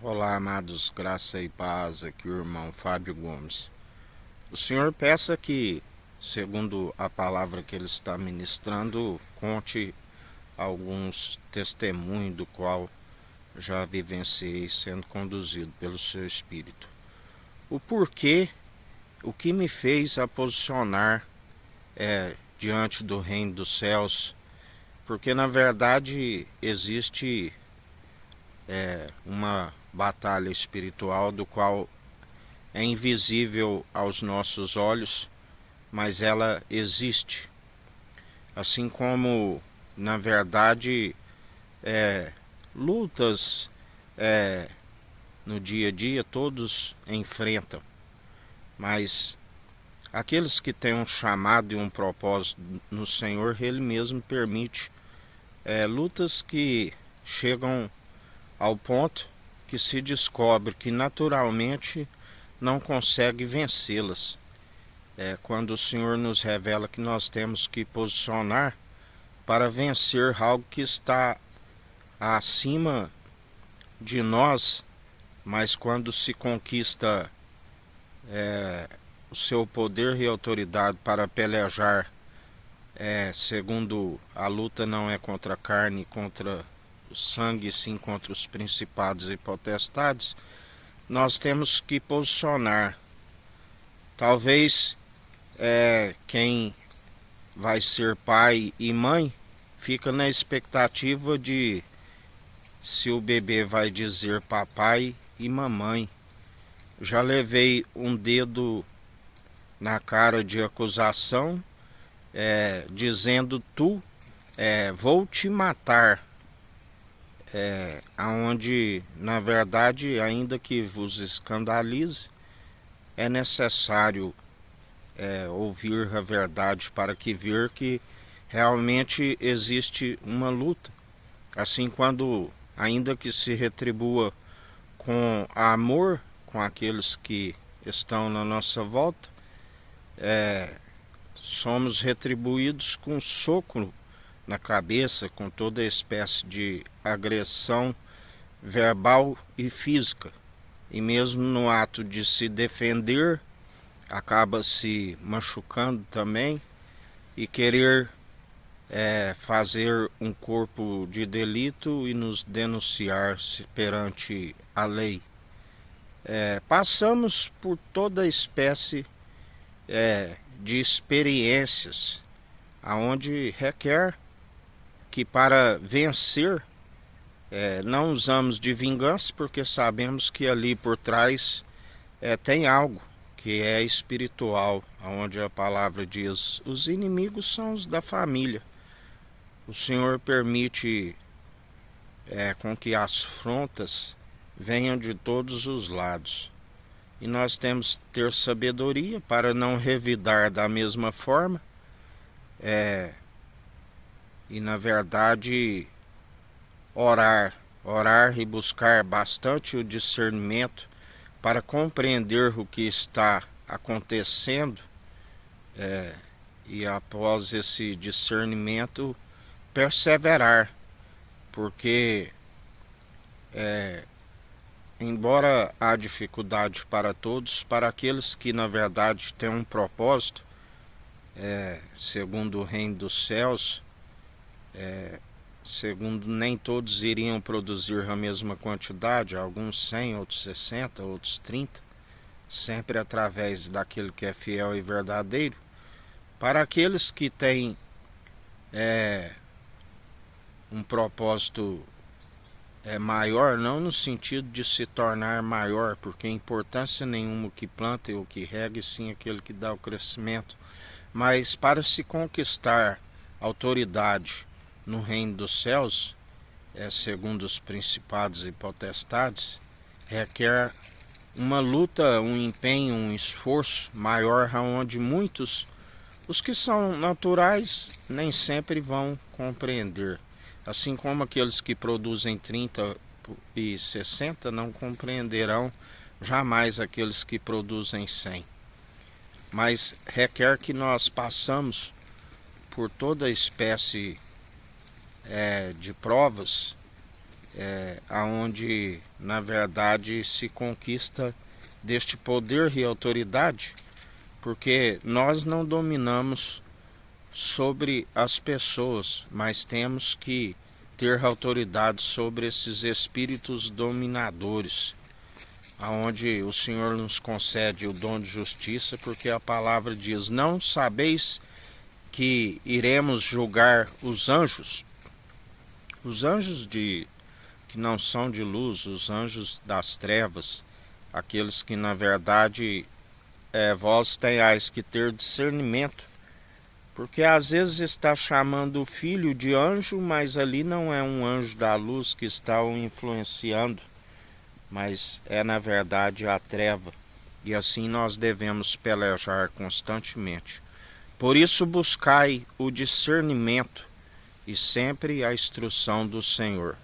Olá, amados, graça e paz, aqui o irmão Fábio Gomes. O Senhor peça que, segundo a palavra que Ele está ministrando, conte alguns testemunhos do qual já vivenciei sendo conduzido pelo Seu Espírito. O porquê, o que me fez a posicionar diante do reino dos céus, porque na verdade existe uma batalha espiritual do qual é invisível aos nossos olhos, mas ela existe. Assim como, na verdade, é, lutas no dia a dia todos enfrentam, mas aqueles que têm um chamado e um propósito no Senhor, Ele mesmo permite lutas que chegam ao ponto que se descobre que naturalmente não consegue vencê-las. Quando o Senhor nos revela que nós temos que posicionar para vencer algo que está acima de nós, mas quando se conquista o seu poder e autoridade para pelejar, segundo a luta não é contra a carne e contra o sangue, sim contra os principados e potestades, nós temos que posicionar. Talvez quem vai ser pai e mãe fica na expectativa de se o bebê vai dizer papai e mamãe. Já levei um dedo na cara de acusação, dizendo tu, vou te matar. Aonde, na verdade, ainda que vos escandalize, é necessário ouvir a verdade para que ver que realmente existe uma luta. Assim, quando, ainda que se retribua com amor com aqueles que estão na nossa volta, somos retribuídos com um soco na cabeça, com toda espécie de agressão verbal e física. E mesmo no ato de se defender, acaba se machucando também e querer fazer um corpo de delito e nos denunciar perante a lei. Passamos por toda espécie de experiências, aonde requer que para vencer não usamos de vingança, porque sabemos que ali por trás tem algo que é espiritual, onde a palavra diz: os inimigos são os da família. O Senhor permite com que as afrontas venham de todos os lados. E nós temos que ter sabedoria para não revidar da mesma forma. E na verdade orar e buscar bastante o discernimento para compreender o que está acontecendo e após esse discernimento perseverar, porque embora há dificuldade para todos, para aqueles que na verdade têm um propósito, segundo o reino dos céus, segundo nem todos iriam produzir a mesma quantidade, alguns 100, outros 60, outros 30, sempre através daquele que é fiel e verdadeiro. Para aqueles que têm um propósito maior, não no sentido de se tornar maior, porque importância nenhuma o que planta e o que rega, e sim aquele que dá o crescimento, mas para se conquistar autoridade no reino dos céus, segundo os principados e potestades, requer uma luta, um empenho, um esforço maior, onde muitos, os que são naturais, nem sempre vão compreender. Assim como aqueles que produzem 30 e 60 não compreenderão jamais aqueles que produzem 100. Mas requer que nós passamos por toda espécie de provas aonde na verdade se conquista deste poder e autoridade, porque nós não dominamos sobre as pessoas, mas temos que ter autoridade sobre esses espíritos dominadores, aonde o Senhor nos concede o dom de justiça, porque a palavra diz: não sabeis que iremos julgar os anjos que não são de luz, os anjos das trevas, aqueles que na verdade vós tenhais que ter discernimento, porque às vezes está chamando o filho de anjo, mas ali não é um anjo da luz que está o influenciando, mas é na verdade a treva, e assim nós devemos pelejar constantemente. Por isso buscai o discernimento e sempre a instrução do Senhor.